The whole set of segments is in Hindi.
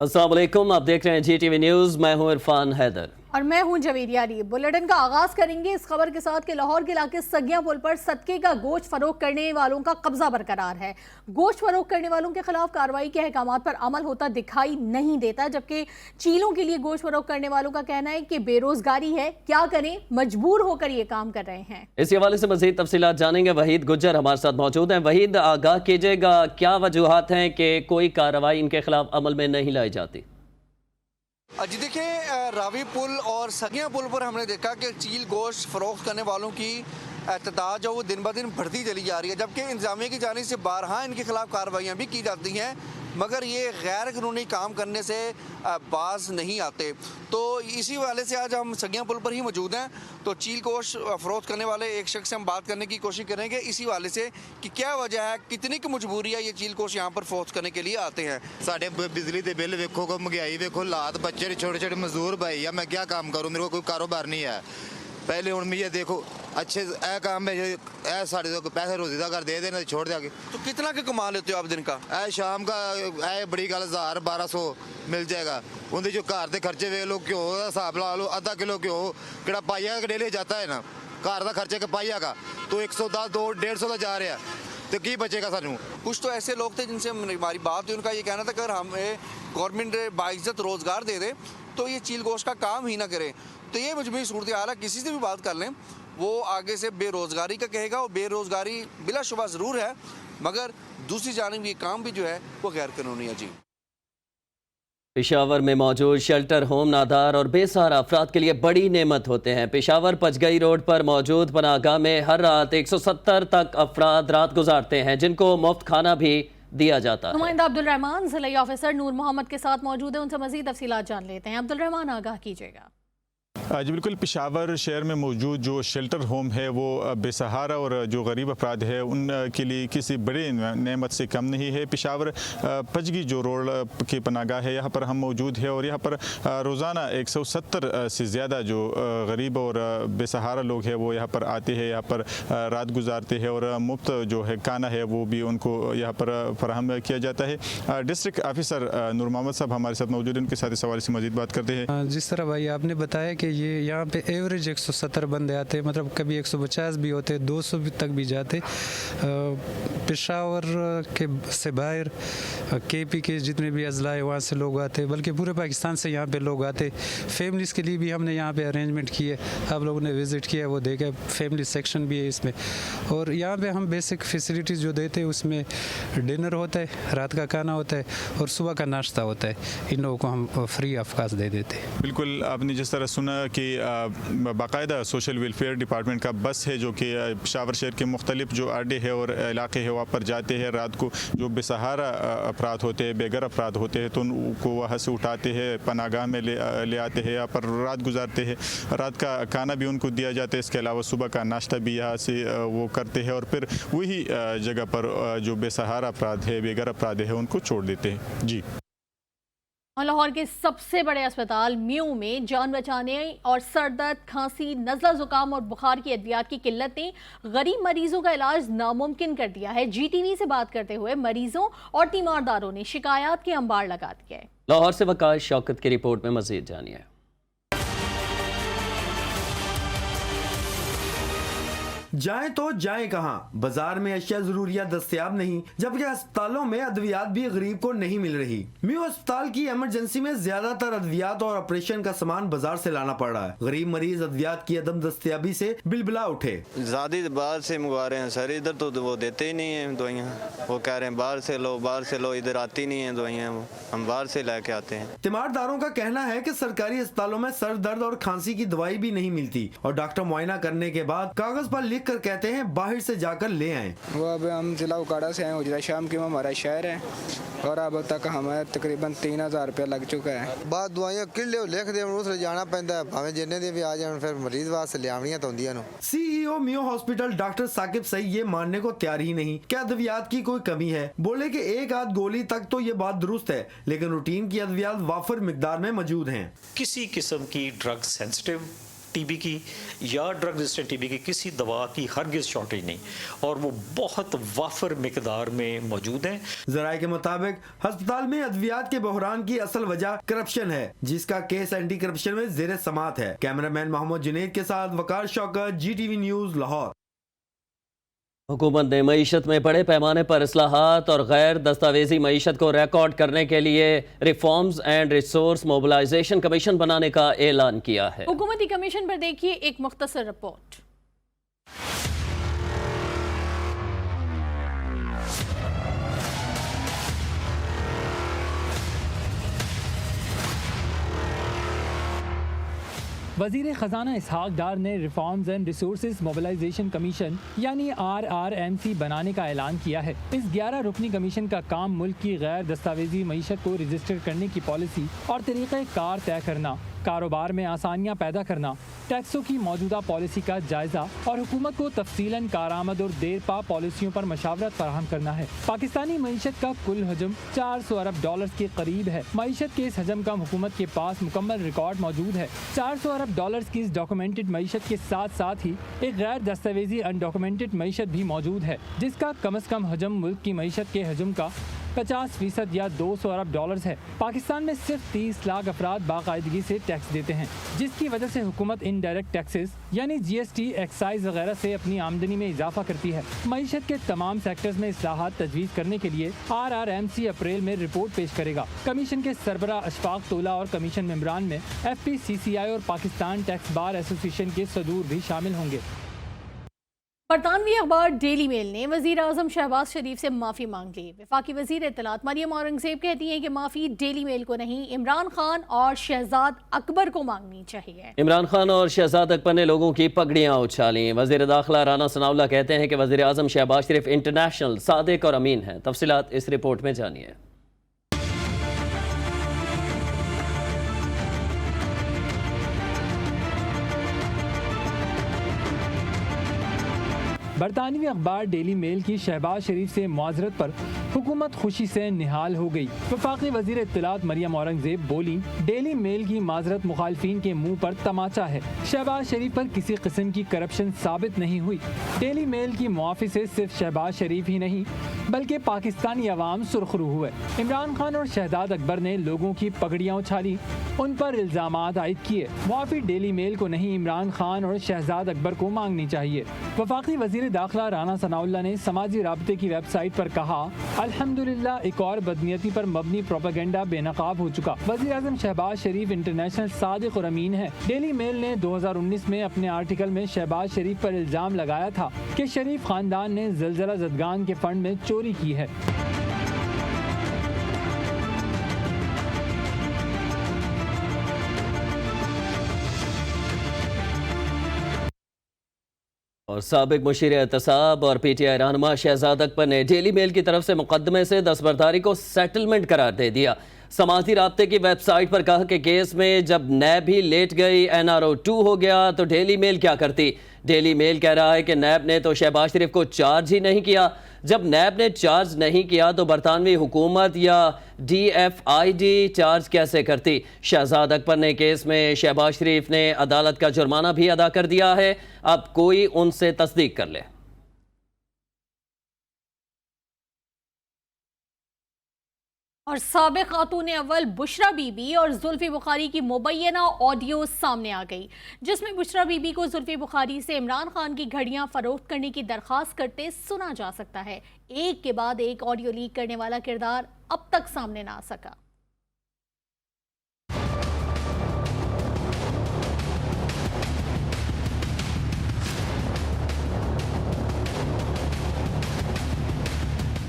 अस्सलाम वालेकुम, आप देख रहे हैं GTV न्यूज़। मैं हूं इरफान हैदर और मैं हूं जवेरिया अली। बुलेटिन का आगाज करेंगे इस खबर के साथ कि लाहौर के इलाके सगिया पुल पर सदके का गोश्त फरोख्त करने वालों का कब्जा बरकरार है। गोश्त फरोख्त करने वालों के खिलाफ कार्रवाई के अहकाम पर अमल होता दिखाई नहीं देता, जबकि चीलों के लिए गोश्त फरोख्त करने वालों का कहना है कि बेरोजगारी है, क्या करें, मजबूर होकर ये काम कर रहे हैं। इस हवाले से मजीद तफसीलात जानेंगे। वहीद गुज्जर हमारे साथ मौजूद हैं। वहीद, आगाह कीजिएगा, क्या वजूहात हैं कि कोई कार्रवाई इनके खिलाफ अमल में नहीं लाई जाती? जी देखिए, रावी पुल और सगिया पुल पर हमने देखा कि चील गोश्त फ़रोख्त करने वालों की तादाद जो वो दिन ब दिन बढ़ती चली जा रही है, जबकि इंतजामिया की जानिब से बारहा इनके खिलाफ कार्रवाइयाँ भी की जाती हैं, मगर ये गैर कानूनी काम करने से बाज नहीं आते। तो इसी वाले से आज हम सगिया पुल पर ही मौजूद हैं। तो चील गोश्त फ़रोख्त करने वाले एक शख्स से हम बात करने की कोशिश करेंगे इसी वाले से कि क्या वजह है, कितनी की मजबूरी है ये चील गोश्त यहाँ पर फ़रोख्त करने के लिए आते हैं। साढ़े बिजली के बिल वेखो, को महंगाई वेखो, लात बच्चे छोटे छोटे मजदूर भाई है, मैं क्या काम करूँ, मेरे को कोई कारोबार नहीं है। पहले हूँ मैं ये देखो अच्छे ए काम है, ए साढ़े तो पैसे रोजी का कर दे देना छोड़ दे आगे। तो कितना के कमा लेते हो आप दिन का? ए शाम का ए बड़ी गल 1000-1200 मिल जाएगा। उनके जो घर के खर्चे वे लो, घ्यो का हिसाब ला लो, आधा किलो घ्यो कि पाइया का डेली जाता है ना, घर का खर्चे का पाइया का तो 110 200-150 का जा रहा है, तो की बचेगा सानू। कुछ तो ऐसे लोग थे जिनसे हमारी बात हुई, उनका ये कहना था कि अगर हमें गवर्नमेंट बाइज्जत रोज़गार दे दे तो ये चील गोश्त का काम ही ना करें। तो ये मजबूरी सूरत हाल है। किसी से भी बात कर लें वो आगे से बेरोज़गारी का कहेगा, और बेरोज़गारी बिलाशुबा ज़रूर है, मगर दूसरी जानिब ये काम भी जो है वो गैर कानूनी है। जी, पेशावर में मौजूद शेल्टर होम नादार और बेसहारा अफराद के लिए बड़ी नेमत होते हैं। पेशावर पचगई रोड पर मौजूद पनाहगाह में हर रात 170 तक अफराद रात गुजारते हैं, जिनको मुफ्त खाना भी दिया जाता है। नुमाइंदा अब्दुल रहमान ज़िला ऑफिसर नूर मोहम्मद के साथ मौजूद है, उनसे मजीद तफसीलात जान लेते हैं। अब्दुल रहमान, आगाह कीजिएगा। जी बिल्कुल, पेशावर शहर में मौजूद जो शेल्टर होम है वो बेसहारा और जो गरीब अफराद है उनके लिए किसी बड़ी नेमत से कम नहीं है। पेशावर पचगी जो रोड के पनाहगाह है, यहाँ पर हम मौजूद है और यहाँ पर रोज़ाना 170 से ज़्यादा जो गरीब और बेसहारा लोग हैं वो यहाँ पर आते हैं, यहाँ पर रात गुजारते हैं और मुफ्त जो है खाना है वो भी उनको यहाँ पर फराहम किया जाता है। डिस्ट्रिक्ट ऑफिसर नूर मोहम्मद साहब हमारे साथ मौजूद हैं, उनके साथ इस हवाले से मज़ीद बात करते हैं। जिस तरह भाई आपने बताया कि ये यहाँ पे एवरेज 170 बंदे आते हैं, मतलब कभी 150 भी होते, 200 तक भी जाते। पेशावर के से बाहर KP के जितने भी अजला है वहाँ से लोग आते, बल्कि पूरे पाकिस्तान से यहाँ पे लोग आते। फैमिलीज़ के लिए भी हमने यहाँ पे अरेंजमेंट किए, आप लोगों ने विज़िट किया, वो देखे, फैमिली सेक्शन भी है इसमें। और यहाँ पे हम बेसिक फैसिलिटीज़ जो देते हैं उसमें डिनर होता है, रात का खाना होता है और सुबह का नाश्ता होता है। इन लोगों को हम फ्री ऑफ कॉस्ट दे देते हैं। बिल्कुल, आपने जिस तरह सुना कि बाकायदा सोशल वेलफेयर डिपार्टमेंट का बस है जो कि पेशावर शहर के मुख्तलिफ जो अड्डे है और इलाके है वहाँ पर जाते हैं। रात को जो बेसहारा अफराद होते हैं, बेघर अफराद होते हैं, तो उनको वहाँ से उठाते हैं, पनाहगाह में ले आते हैं, यहाँ पर रात गुजारते हैं। रात का खाना भी उनको दिया जाता है, इसके अलावा सुबह का नाश्ता भी यहाँ से वो करते हैं और फिर वही जगह पर जो बेसहारा अफराद है, बेघर अफराद है, उनको छोड़ देते हैं। जी, लाहौर के सबसे बड़े अस्पताल म्यू में जान बचाने और सर दर्द, खांसी, नज़ला जुकाम और बुखार की अद्वियात की किल्लत ने गरीब मरीजों का इलाज नामुमकिन कर दिया है। GTV से बात करते हुए मरीजों और तीमारदारों ने शिकायत के अंबार लगा दिए। लाहौर से वकार शौकत की रिपोर्ट में मजीद जानिए। जाएं तो जाएं कहां? बाजार में अशिया जरूरिया दस्तयाब नहीं, जबकि अस्पतालों में अद्वियात भी गरीब को नहीं मिल रही। म्यू अस्पताल की इमरजेंसी में ज्यादातर अद्वियात और ऑपरेशन का सामान बाजार से लाना पड़ रहा है। गरीब मरीज अद्वियात की अदम दस्तयाबी से बिलबिला उठे। ज्यादा बाहर से मंगवा रहे हैं सर, इधर तो वो देते ही नहीं है दवाइयाँ। वो कह रहे हैं बाहर से लो, इधर आती नहीं है दवाइयाँ, वो हम बाहर से लेके आते हैं। तीमारदारों का कहना है कि सरकारी अस्पतालों में सर दर्द और खांसी की दवाई भी नहीं मिलती और डॉक्टर मुआयना करने के बाद कागज पर लिख कर कहते हैं बाहर से जाकर ले आए। वो अब हम जिला उकाड़ा से आए, उजरा शाम की हमारा शहर है और अब तक हमें तकरीबन 3000 रुपया लग चुका है। बाद दवाइयां किले लिख दे उस जाना पैंदा है, भावें जिन्ने दी भी आ जान, फिर मरीज वास्ते लियावणियां तो होंदियां नो। CEO म्यू हॉस्पिटल डॉक्टर साकिब सही ये मानने को तैयार ही नहीं कि अद्वियात की कोई कमी है। बोले कि एक आध गोली तक तो ये बात दुरुस्त है, लेकिन रूटीन की अद्वियात वाफर मिकदार में मौजूद हैं। किसी किस्म की ड्रग सेंसिटिव टीबी की या ड्रग रेजिस्टेंट टीबी की किसी दवा की हरगिज़ शॉर्टेज नहीं, और वो बहुत वाफर मिकदार में मौजूद है। जराये के मुताबिक अस्पताल में अद्वियात के बहरान की असल वजह करप्शन है, जिसका केस एंटी करप्शन में जेर समात है। कैमरामैन मोहम्मद जुनैद के साथ वकार शौकत, GTV न्यूज़, लाहौर। हुकूमत ने मईशत में बड़े पैमाने पर इस्लाहात और गैर दस्तावेजी मईशत को रिकॉर्ड करने के लिए reforms and resource mobilization commission बनाने का ऐलान किया है। हुकूमती कमीशन पर देखिए एक मुख्तसर रिपोर्ट। वज़ीर ख़जाना इसहाक डार ने reforms and resources mobilization commission यानी RRMC बनाने का ऐलान किया है। इस 11 रुकनी कमीशन का काम मुल्क की गैर दस्तावेजी मईशत को रजिस्टर करने की पॉलिसी और तरीक़ेकार तय करना, कारोबार में आसानियाँ पैदा करना, टैक्सों की मौजूदा पॉलिसी का जायजा और हुकूमत को तफसीलन कारआमद और देरपा पॉलिसियों पर मशावरत फराहम करना है। पाकिस्तानी मईशत का कुल हजम $400 अरब के करीब है। मईशत के इस हजम का हुकूमत के पास मुकम्मल रिकॉर्ड मौजूद है। $400 अरब की इस डॉक्यूमेंटेड मईशत के साथ साथ ही एक गैर दस्तावेजी अनडॉक्यूमेंटेड मईशत भी मौजूद है, जिसका कम अज़ कम हजम मुल्क की मईशत के हजम का 50% या $200 अरब है। पाकिस्तान में सिर्फ 30 लाख अफराद बाकायदगी से टैक्स देते हैं, जिसकी वजह से हुकूमत इनडायरेक्ट टैक्सेस यानी GST, एक्साइज वगैरह से अपनी आमदनी में इजाफा करती है। मईशत के तमाम सेक्टर्स में इस्लाहात तजवीज़ करने के लिए RRMC अप्रैल में रिपोर्ट पेश करेगा। कमीशन के सरबरा अशफाक तोला और कमीशन मेंबरान में FPCCI और पाकिस्तान टैक्स बार एसोसिएशन के सदूर भी शामिल होंगे। बरतानवी अखबार डेली मेल ने वज़ीर आज़म शहबाज शरीफ से माफ़ी मांग ली। वफाकी वज़ीर इत्तलात मरियम औरंगज़ेब कहती हैं कि माफ़ी डेली मेल को नहीं, इमरान खान और शहजाद अकबर को मांगनी चाहिए। इमरान खान और शहजाद अकबर ने लोगों की पगड़ियां उछाली। वज़ीर दाखिला राना सनाउल्लाह कहते हैं कि वज़ीर आज़म शहबाज शरीफ इंटरनेशनल, सादिक और अमीन हैं। तफसीलात इस रिपोर्ट में जानिए। बरतानवी अखबार डेली मेल की शहबाज शरीफ से मुआज़रत पर हुकूमत खुशी से निहाल हो गई। वफाकी वज़ीर इत्तलात मरियम औरंगज़ेब बोली, डेली मेल की माज़रत मुखालफीन के मुंह पर तमाचा है। शहबाज शरीफ पर किसी किस्म की करप्शन साबित नहीं हुई। डेली मेल की मुआफ़ी से सिर्फ शहबाज शरीफ ही नहीं बल्कि पाकिस्तानी अवाम सुरखरू हुए। इमरान खान और शहजाद अकबर ने लोगों की पगड़ियाँ उछाली, उन पर इल्ज़ामात आयद किए। मुआफ़ी डेली मेल को नहीं, इमरान खान और शहजाद अकबर को मांगनी चाहिए। वफाकी वज़ीर दाखिला राना सनाउल्लाह ने समाजी राब्ते की वेबसाइट पर कहा, अल्हम्दुलिल्लाह एक और बदनीयती पर मबनी प्रोपेगेंडा बेनकाब हो चुका। वज़ीर आज़म शहबाज शरीफ इंटरनेशनल, सादिक और अमीन है। डेली मेल ने 2019 में अपने आर्टिकल में शहबाज शरीफ पर इल्ज़ाम लगाया था कि शरीफ खानदान ने ज़लज़ला ज़दगान के फंड में चोरी की है। और साबिक मुशीर एहतसाब और PTI रहनुमा शहजाद अकबर ने डेली मेल की तरफ से मुकदमे से दस्तबरदारी को सेटलमेंट करार दे दिया। समाजी राब्ते की वेबसाइट पर कहा कि केस में जब नैब ही लेट गई, NRO 2 हो गया तो डेली मेल क्या करती। डेली मेल कह रहा है कि नैब ने तो शहबाज शरीफ को चार्ज ही नहीं किया। जब नैब ने चार्ज नहीं किया तो बरतानवी हुकूमत या DFID चार्ज कैसे करती। शहजाद अकबर ने केस में शहबाज शरीफ ने अदालत का जुर्माना भी अदा कर दिया है, अब कोई उनसे तस्दीक कर ले। और साबिक खातून अव्वल बुशरा बीबी और जुल्फी बुखारी की मुबैना ऑडियो सामने आ गई, जिसमें बुशरा बीबी को जुल्फी बुखारी से इमरान खान की घड़ियां फरोख्त करने की दरख्वास्त करते सुना जा सकता है। एक के बाद एक ऑडियो लीक करने वाला किरदार अब तक सामने ना आ सका।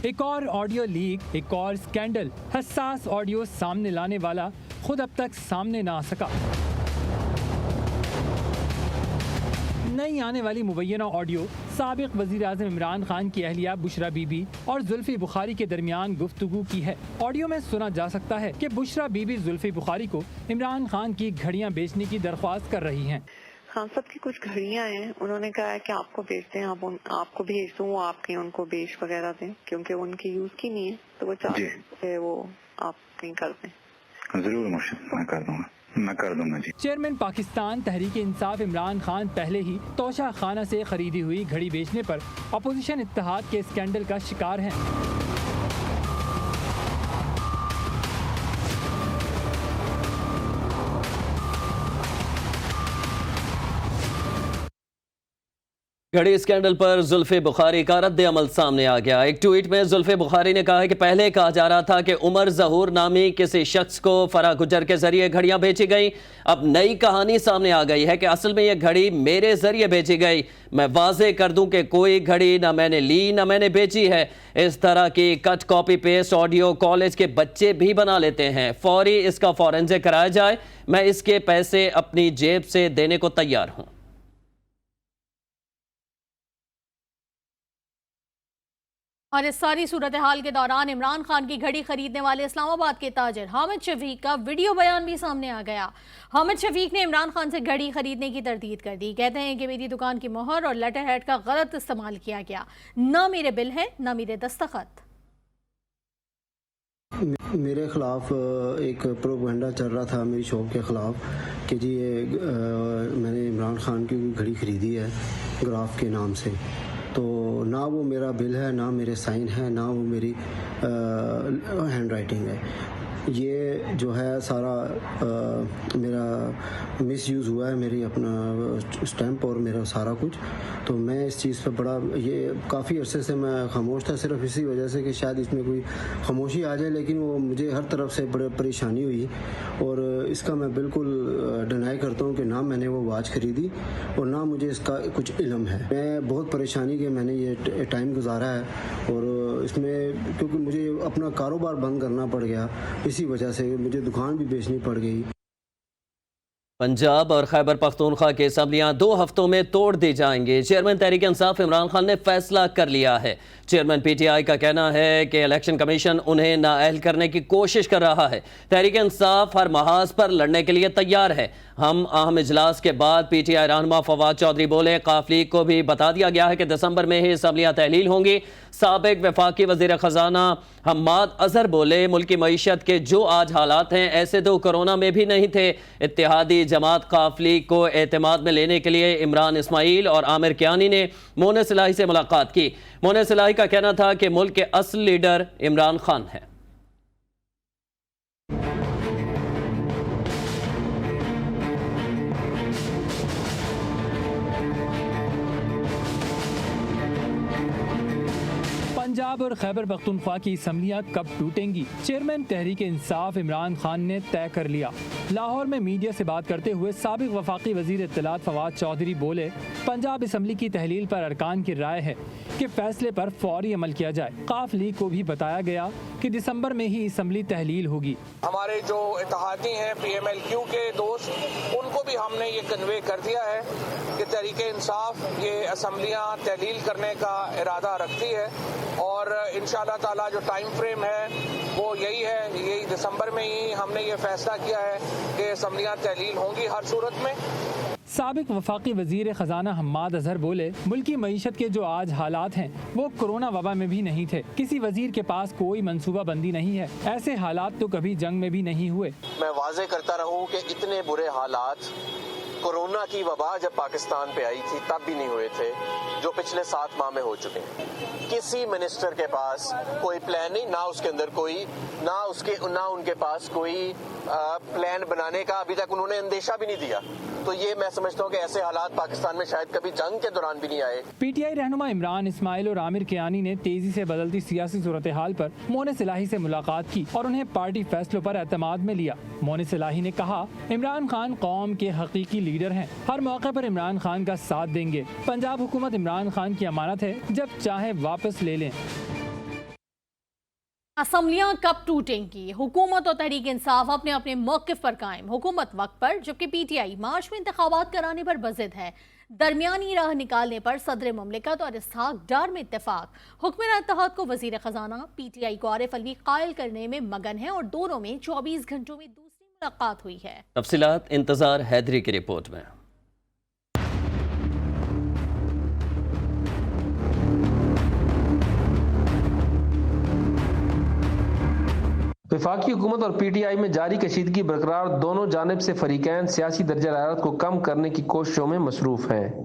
एक और ऑडियो लीक, एक और स्कैंडल, हसास ऑडियो सामने लाने वाला खुद अब तक सामने ना आ सका। नई आने वाली मुबैना ऑडियो साबिक वज़ीर आज़म इमरान खान की अहलिया बुशरा बीबी और जुल्फी बुखारी के दरमियान गुफ्तगू की है। ऑडियो में सुना जा सकता है कि बुशरा बीबी जुल्फी बुखारी को इमरान खान की घड़ियां बेचने की दरख्वास्त कर रही हैं। खान साहब की कुछ घड़ियां हैं, उन्होंने कहा है कि आपको बेचते हैं, आपको भेज दूँ, आपके उनको बेच वगैरह दें, क्योंकि उनकी यूज की नहीं है तो वो चाहते हैं वो आप कहीं कर दें। जरूर मुर्शिद, मैं कर दूंगा। मैं कर दूंगा जी। चेयरमैन पाकिस्तान तहरीक इंसाफ इमरान खान पहले ही तोशा खाना से खरीदी हुई घड़ी बेचने पर अपोजिशन इत्तेहाद के स्कैंडल का शिकार हैं। घड़ी स्कैंडल पर जुल्फे बुखारी का रद्द अमल सामने आ गया। एक ट्वीट में जुल्फे बुखारी ने कहा है कि पहले कहा जा रहा था कि उमर जहूर नामी किसी शख्स को फराह गुजर के जरिए घड़ियां बेची गई। अब नई कहानी सामने आ गई है कि असल में यह घड़ी मेरे जरिए बेची गई। मैं वाजे कर दूं कि कोई घड़ी ना मैंने ली ना मैंने बेची है। इस तरह की cut copy paste audio college के बच्चे भी बना लेते हैं। फौरी इसका फॉरेंसिक कराया जाए। मैं इसके पैसे अपनी जेब से देने को तैयार हूं। और इस सारी सूरत हाल के दौरान इमरान खान की घड़ी खरीदने वाले इस्लामाबाद के ताजिर हामिद शफीक का वीडियो बयान भी सामने आ गया। हामिद शफीक ने इमरान खान से घड़ी खरीदने की तरदीद कर दी। कहते हैं कि मेरी दुकान की मोहर और लेटर हेड का गलत इस्तेमाल किया गया, ना मेरे बिल हैं ना मेरे दस्तखत। मेरे खिलाफ एक प्रोपेगेंडा चल रहा था मेरी शॉप के खिलाफ कि जी ये मैंने इमरान खान की घड़ी खरीदी है ग्राफ के नाम से। तो ना वो मेरा बिल है, ना मेरे साइन है, ना वो मेरी हैंड राइटिंग है। ये जो है सारा मेरा मिसयूज़ हुआ है, मेरी अपना स्टैंप और मेरा सारा कुछ। तो मैं इस चीज़ पे बड़ा ये काफ़ी अरसे से मैं खामोश था, सिर्फ इसी वजह से कि शायद इसमें कोई खामोशी आ जाए, लेकिन वो मुझे हर तरफ से बड़ी परेशानी हुई और इसका मैं बिल्कुल डिनाई करता हूँ कि ना मैंने वो वॉच खरीदी और ना मुझे इसका कुछ इल्म है। मैं बहुत परेशानी के मैंने ये टाइम गुजारा है और इसमें क्योंकि मुझे अपना कारोबार बंद करना पड़ गया, इसी वजह से मुझे दुकान भी बेचनी पड़ गई। पंजाब और खैबर पख्तूनख्वा की असम्बलियां 2 हफ्तों में तोड़ दी जाएंगी। चेयरमैन तहरीक इंसाफ इमरान खान ने फैसला कर लिया है। चेयरमैन पीटीआई का कहना है कि इलेक्शन कमीशन उन्हें नाअहल करने की कोशिश कर रहा है। तहरीक इंसाफ हर महाज पर लड़ने के लिए तैयार है। हम अहम इजलास के बाद पीटीआई रहनुमा फवाद चौधरी बोले, काफ लीग को भी बता दिया गया है कि दिसंबर में ही असम्बलियां तहलील होंगी। साबिक वफाकी वजीर खजाना हम्माद अजहर बोले, मुल्की मईशत के जो आज हालात हैं ऐसे तो कोरोना में भी नहीं थे। इत्तेहादी जमात काफ लीग को एतमाद में लेने के लिए इमरान इस्माइल और आमिर कियानी ने मोने सिलाही से मुलाकात की। मोने सिलाही का कहना था कि मुल्क के असल लीडर इमरान खान है। पंजाब और खैबर पख्तूनख्वा की असम्बलियां कब टूटेंगी, चेयरमैन तहरीक इंसाफ इमरान खान ने तय कर लिया। लाहौर में मीडिया से बात करते हुए साबिक वफाकी वजीर इत्तलात फवाद चौधरी बोले, पंजाब असम्बली की तहलील पर अरकान की राय है कि फैसले पर फौरी अमल किया जाए। काफ लीग को भी बताया गया कि दिसंबर में ही असम्बली तहलील होगी। हमारे जो इत्तेहादी हैं PMLQ के दोस्त, उनको भी हमने ये कन्वे कर दिया है कि तहरीक इंसाफ ये असम्बलियाँ तहलील करने का इरादा रखती है और इंशाअल्लाह ताला जो टाइम फ्रेम है वो यही है, यही दिसंबर में ही हमने ये फैसला किया है कि असम्बलियाँ तहलील होंगी हर सूरत में। साबिक वफाकी वजीर खजाना हम्माद अजहर बोले, मुल्की मईशत के जो आज हालात हैं वो कोरोना वबा में भी नहीं थे। किसी वजीर के पास कोई मंसूबा बंदी नहीं है। ऐसे हालात तो कभी जंग में भी नहीं हुए। मैं वाजे करता रहूं कि इतने बुरे हालात कोरोना की वबा जब पाकिस्तान पे आई थी तब भी नहीं हुए थे जो पिछले 7 माह में हो चुके हैं। किसी मिनिस्टर के पास कोई प्लान नहीं, ना उसके अंदर कोई ना उनके पास कोई प्लान बनाने का अभी तक उन्होंने अंदेशा भी नहीं दिया। तो ये मैं समझता हूँ कि ऐसे हालात पाकिस्तान में शायद कभी जंग के दौरान भी नहीं आए। पीटीआई रहनुमा इमरान इस्माइल और आमिर कियानी ने तेजी से बदलती सियासी सूरत हाल पर मोने सिलाही से मुलाकात की और उन्हें पार्टी फैसलों पर एतमाद में लिया। मोने सिलाही ने कहा, इमरान खान कौम के हकीकी लीडर हैं, हर मौके पर इमरान खान का साथ देंगे। पंजाब हुकूमत इमरान खान की अमानत है, जब चाहे वापस ले लें। असम्बलियां कब टूटेंगी? हुकूमत और तहरीक इंसाफ अपने अपने मौक़िफ़ पर कायम। हुकूमत वक्त पर, जबकि पीटीआई मार्च में इंतखाबात कराने पर बज़िद है। दरमियानी राह निकालने पर सदर मुमलिकत और इसहाक डार में इत्तेफाक। हुक्मरान इत्तेहाद को वजीर खजाना, पीटीआई को आरिफ अलवी कायल करने में मगन है और दोनों में 24 घंटों में दूसरी मुलाकात हुई है। तफसीलात इंतजार हैदरी की रिपोर्ट में। वफाकी हुकूमत और PTI में जारी कशीदगी बरकरार, दोनों जानिब से फरीकैन सियासी दर्जा हरारत को कम करने की कोशिशों में मसरूफ हैं।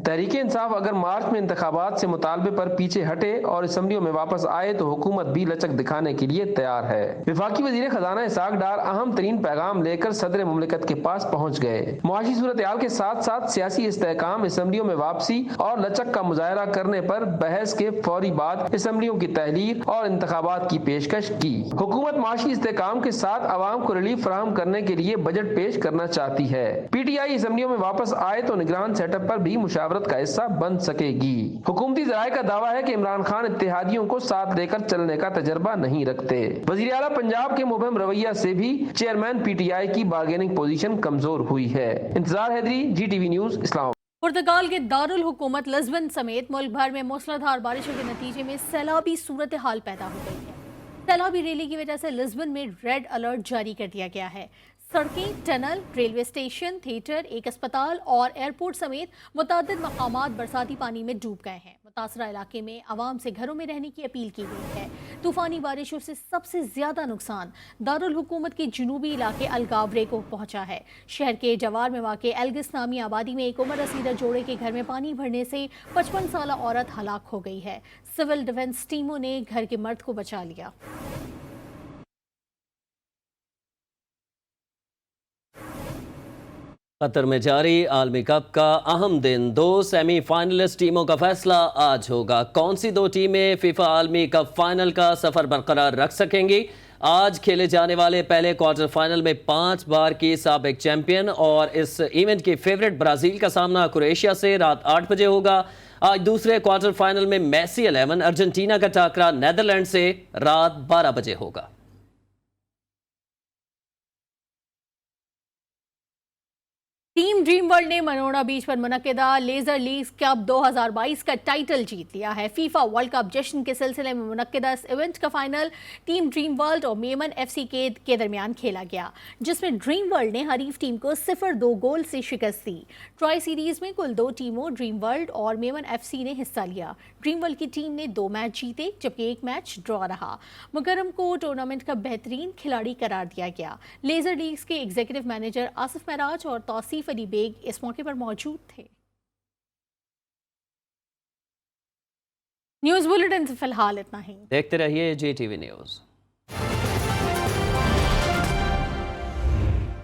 तहरीक इंसाफ अगर मार्च में इंतखाबात से मुतालबे पर पीछे हटे और असम्बलियों में वापस आए तो हुकूमत भी लचक दिखाने के लिए तैयार है। वफाकी वजीर खजाना इसहाक डार अहम तरीन पैगाम लेकर सदर मुमलिकत के पास पहुँच गए। मुआशी सूरत हाल के साथ साथ सियासी इस्तेहकाम, असम्बलियों में वापसी और लचक का मुजाहरा करने पर बहस के फौरी बाद असम्बलियों की तहलील और इंतखाबात की पेशकश की। हुकूमत माशी इस्तेहकाम के साथ आवाम को रिलीफ फराहम करने के लिए बजट पेश करना चाहती है। PTI असम्बलियों में वापस आए तो निगरान सेटअप पर भी मुशावरत का हिस्सा बन सकेगी। हुकूमती ज़राए का दावा है कि इमरान खान इत्तेहादियों को साथ लेकर चलने का तजर्बा नहीं रखते। वज़ीर आला पंजाब के मुबहम रवैया से भी चेयरमैन PTI की बार्गेनिंग पोजीशन कमजोर हुई है। इंतजार हैदरी, GTV न्यूज़, इस्लामाबाद। पुर्तगाल के दारुल हुकूमत लिस्बन समेत मुल्क भर में मूसलाधार बारिशों के नतीजे में सैलाबी सूरत हाल पैदा हो गई है। सैलाबी रैली की वजह से लिस्बन में रेड अलर्ट जारी कर दिया गया है। सड़कें, टनल, रेलवे स्टेशन, थिएटर, एक अस्पताल और एयरपोर्ट समेत मुतअद्दिद मकामात बरसाती पानी में डूब गए हैं। मुतासरा इलाके में आवाम से घरों में रहने की अपील की गई है। तूफानी बारिशों से सबसे ज्यादा नुकसान दारुल हुकूमत के जनूबी इलाके अलगावरे को पहुंचा है। शहर के जवार में वाक़े एल्गिस नामी आबादी में एक उम्र रसीदा जोड़े के घर में पानी भरने से 55 साला औरत हलाक हो गई है। सिविल डिफेंस टीमों ने घर के मर्द को बचा लिया। कतर में जारी आलमी कप का अहम दिन, 2 सेमीफाइनलिस्ट टीमों का फैसला आज होगा। कौन सी 2 टीमें फीफा आलमी कप फाइनल का सफर बरकरार रख सकेंगी? आज खेले जाने वाले पहले क्वार्टर फाइनल में 5 बार की साबिक चैंपियन और इस इवेंट की फेवरेट ब्राजील का सामना क्रोएशिया से रात 8 बजे होगा। आज दूसरे क्वार्टर फाइनल में मेसी 11 अर्जेंटीना का टाकरा नेदरलैंड से रात 12 बजे होगा। टीम ड्रीम वर्ल्ड ने मनोड़ा बीच पर मुनक्किदा लेजर लीग कप 2022 का टाइटल जीत लिया है। फीफा वर्ल्ड कप जश्न के सिलसिले में मुनक्किदा इस इवेंट का फाइनल टीम ड्रीम वर्ल्ड और मेमन FC के दरमियान खेला गया, जिसमें ड्रीम वर्ल्ड ने हरीफ टीम को 0-2 गोल से शिकस्त दी। ट्रॉय सीरीज में कुल 2 टीमों ड्रीम वर्ल्ड और मेमन FC ने हिस्सा लिया। ड्रीम वर्ल्ड की टीम ने 2 मैच जीते जबकि 1 मैच ड्रॉ रहा। मुकरम को टूर्नामेंट का बेहतरीन खिलाड़ी करार दिया गया। लेजर लीग्स के एग्जीक्यूटिव मैनेजर आसिफ महराज और तौसीफ अली बेग इस मौके पर मौजूद थे। न्यूज़ बुलेटिन से फिलहाल इतना ही। देखते रहिए GTV न्यूज़।